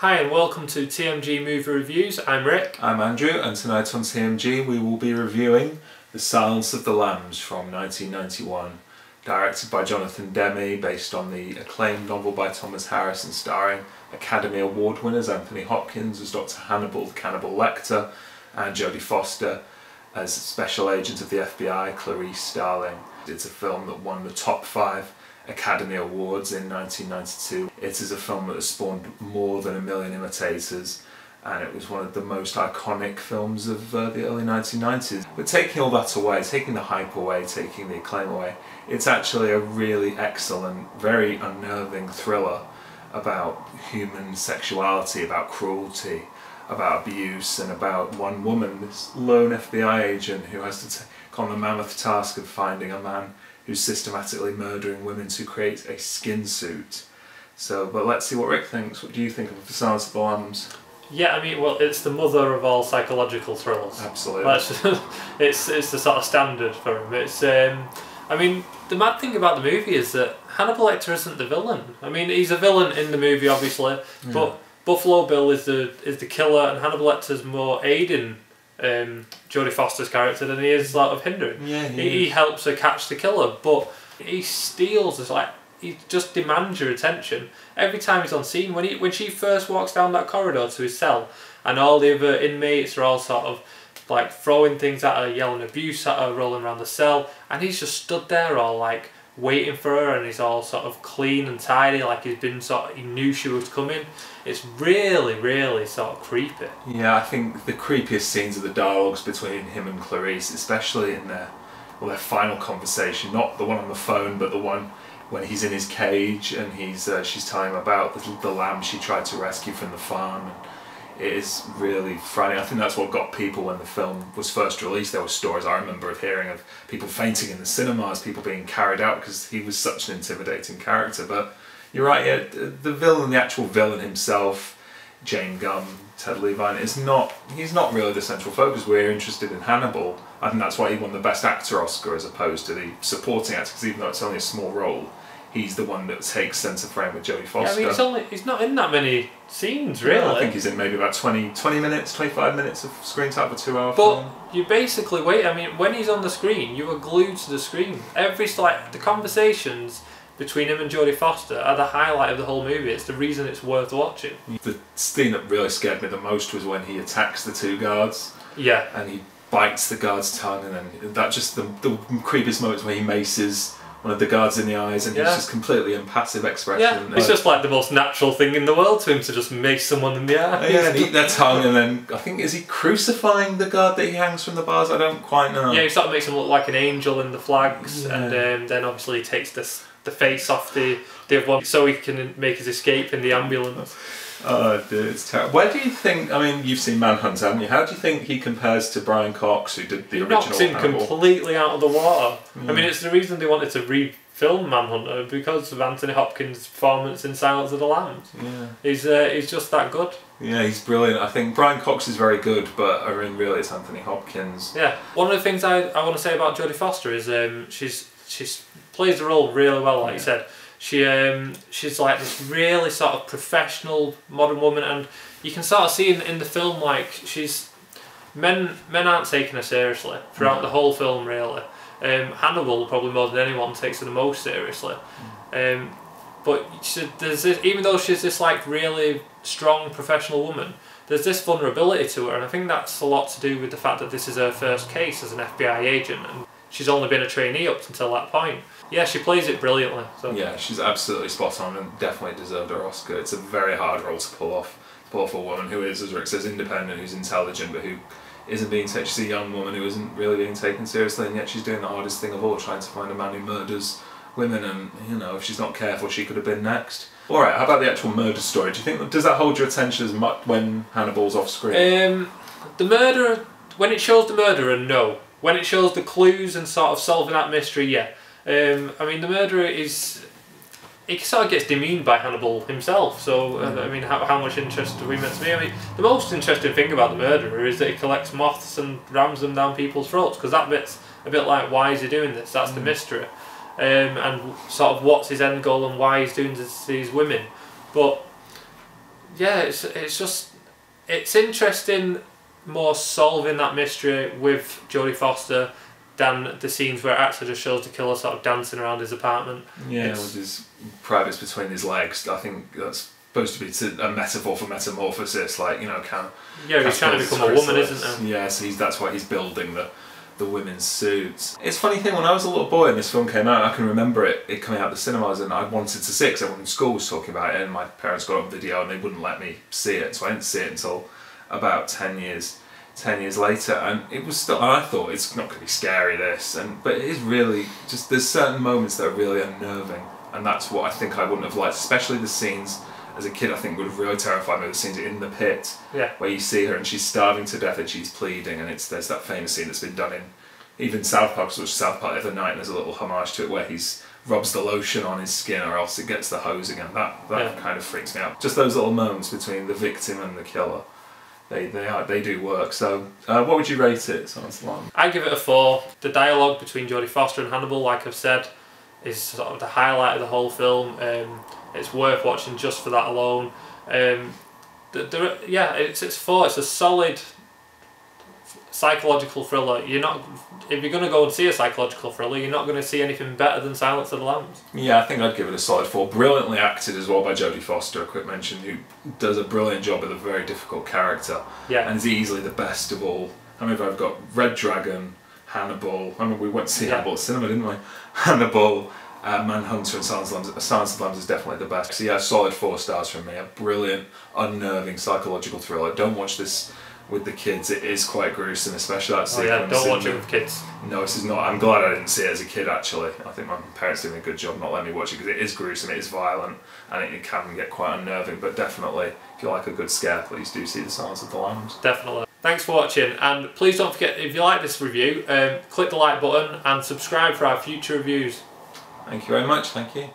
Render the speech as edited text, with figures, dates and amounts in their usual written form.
Hi and welcome to TMG Movie Reviews. I'm Rick. I'm Andrew, and tonight on TMG we will be reviewing The Silence of the Lambs from 1991, directed by Jonathan Demme, based on the acclaimed novel by Thomas Harris and starring Academy Award winners Anthony Hopkins as Dr. Hannibal Lecter and Jodie Foster as Special Agent of the FBI, Clarice Starling. It's a film that won the top 5 Academy Awards in 1992. It is a film that has spawned more than 1 million imitators, and it was one of the most iconic films of the early 1990s. But taking all that away, taking the hype away, taking the acclaim away, it's actually a really excellent, very unnerving thriller about human sexuality, about cruelty, about abuse, and about one woman, this lone FBI agent who has to take on the mammoth task of finding a man who's systematically murdering women to create a skin suit. But let's see what Rick thinks. What do you think of The Silence of the Lambs? Yeah, I mean, well, it's the mother of all psychological thrillers. Absolutely. It's the sort of standard for him. It's I mean, the mad thing about the movie is that Hannibal Lecter isn't the villain. I mean, he's a villain in the movie, obviously, but Buffalo Bill is the killer, and Hannibal Lecter's more aiding Jodie Foster's character than he is sort of hindering. Yeah, he helps her catch the killer, but he steals. It's like he just demands your attention every time he's on scene. When she first walks down that corridor to his cell, and all the other inmates are all sort of like throwing things at her, yelling abuse at her, rolling around the cell, and he's just stood there all like waiting for her, and he's all sort of clean and tidy, like he knew she was coming. It's really, really sort of creepy. Yeah, I think the creepiest scenes are the dialogues between him and Clarice, especially in their final conversation, not the one on the phone, but the one when he's in his cage and she's telling him about the lamb she tried to rescue from the farm. And it is really frightening. I think that's what got people when the film was first released. There were stories I remember of hearing of people fainting in the cinemas, people being carried out because he was such an intimidating character. But you're right, yeah, the villain, the actual villain himself, Jane Gum, Ted Levine, he's not really the central focus. We're interested in Hannibal. I think that's why he won the Best Actor Oscar as opposed to the supporting actor, because even though it's only a small role, he's the one that takes centre frame with Jodie Foster. Yeah, I mean, he's not in that many scenes, really. Yeah, I think he's in maybe about 20 minutes, 25 minutes of screen time for 2 hours. But you basically wait. I mean, when he's on the screen, you are glued to the screen. The conversations between him and Jodie Foster are the highlight of the whole movie. It's the reason it's worth watching. The scene that really scared me the most was when he attacks the 2 guards. Yeah. And he bites the guard's tongue, and then that just the creepiest moments where he maces one of the guards in the eyes, and he's just completely impassive expression. Yeah, it's just like the most natural thing in the world to him to just mace someone in the eye. Yeah, and eat their tongue, and then I think, is he crucifying the guard that he hangs from the bars? I don't quite know. Yeah, he sort of makes him look like an angel in the flags, and then obviously he takes the face off the other one so he can make his escape in the ambulance. Oh, dude, it's terrible. Where do you think, I mean, you've seen Manhunt, haven't you? How do you think he compares to Brian Cox, who did the original Knocks him Hannibal? Completely out of the water. I mean, it's the reason they wanted to refilm Manhunter, because of Anthony Hopkins' performance in Silence of the Lambs. Yeah. He's just that good. Yeah, he's brilliant. I think Brian Cox is very good, but I mean, really it's Anthony Hopkins. Yeah. One of the things I want to say about Jodie Foster is she's plays the role really well, like you said. She's like this really sort of professional modern woman, and you can sort of see in the film, like, men aren't taking her seriously throughout the whole film, really. Hannibal, probably more than anyone, takes her the most seriously. But there's this, even though she's this like really strong professional woman, there's this vulnerability to her, and I think that's a lot to do with the fact that this is her first case as an FBI agent, and she's only been a trainee up until that point. Yeah, she plays it brilliantly. So. Yeah, she's absolutely spot on and definitely deserved her Oscar. It's a very hard role to pull off for a woman who is, as Rick says, independent, who's intelligent, but who isn't being taken. She's a young woman who isn't really being taken seriously, and yet she's doing the hardest thing of all, trying to find a man who murders women, and, you know, if she's not careful, she could have been next. Alright, how about the actual murder story? Do you think, does that hold your attention as much when Hannibal's off screen? The murderer, when it shows the murderer, no. When it shows the clues and sort of solving that mystery, yeah. I mean, the murderer he sort of gets demeaned by Hannibal himself, so I mean, how much interest are we meant to be? I mean, the most interesting thing about the murderer is that he collects moths and rams them down people's throats, because that bit's a bit like, why is he doing this? That's the mystery. And sort of what's his end goal and why he's doing this to these women. But yeah, it's interesting more solving that mystery with Jodie Foster than the scenes where it actually just shows the killer sort of dancing around his apartment. Yeah, with his privates between his legs. I think that's supposed to be a metaphor for metamorphosis, like, you know, he's trying to become a woman, isn't he? Yeah, so that's why he's building the women's suits. It's a funny thing, when I was a little boy and this film came out, I can remember it coming out of the cinemas, and I wanted to see it because everyone in school was talking about it, and my parents got on video and they wouldn't let me see it, so I didn't see it until about 10 years later, and it was still, and I thought, it's not going to be scary, but it is really just, there's certain moments that are really unnerving, and that's what I think I wouldn't have liked, especially the scenes as a kid. I think would have really terrified me, the scenes in the pit, where you see her and she's starving to death and she's pleading, and there's that famous scene that's been done in even South Park, which South Park the other night, and there's a little homage to it where he's rubs the lotion on his skin or else it gets the hose again. That kind of freaks me out. Just those little moments between the victim and the killer. They do work. So, what would you rate it? I give it a 4. The dialogue between Jodie Foster and Hannibal, like I've said, is sort of the highlight of the whole film. It's worth watching just for that alone. It's 4. It's a solid psychological thriller. If you're going to go and see a psychological thriller, you're not going to see anything better than Silence of the Lambs. Yeah, I think I'd give it a solid 4. Brilliantly acted as well by Jodie Foster, a quick mention, who does a brilliant job with a very difficult character. Yeah. And is easily the best of all. I mean, I've got Red Dragon, Hannibal. I mean, we went to see Hannibal at cinema, didn't we? Hannibal, Manhunter, and Silence of the Lambs is definitely the best. So yeah, solid 4 stars from me. A brilliant, unnerving psychological thriller. Don't watch this with the kids. It is quite gruesome, especially that sequence. Oh yeah, don't watch it with kids. No, this is not. I'm glad I didn't see it as a kid, actually. I think my parents did a good job not letting me watch it, because it is gruesome, it is violent, and it can get quite unnerving, but definitely, if you like a good scare, please do see The Silence of the Lambs. Definitely. Thanks for watching, and please don't forget, if you like this review, click the like button and subscribe for our future reviews. Thank you very much, thank you.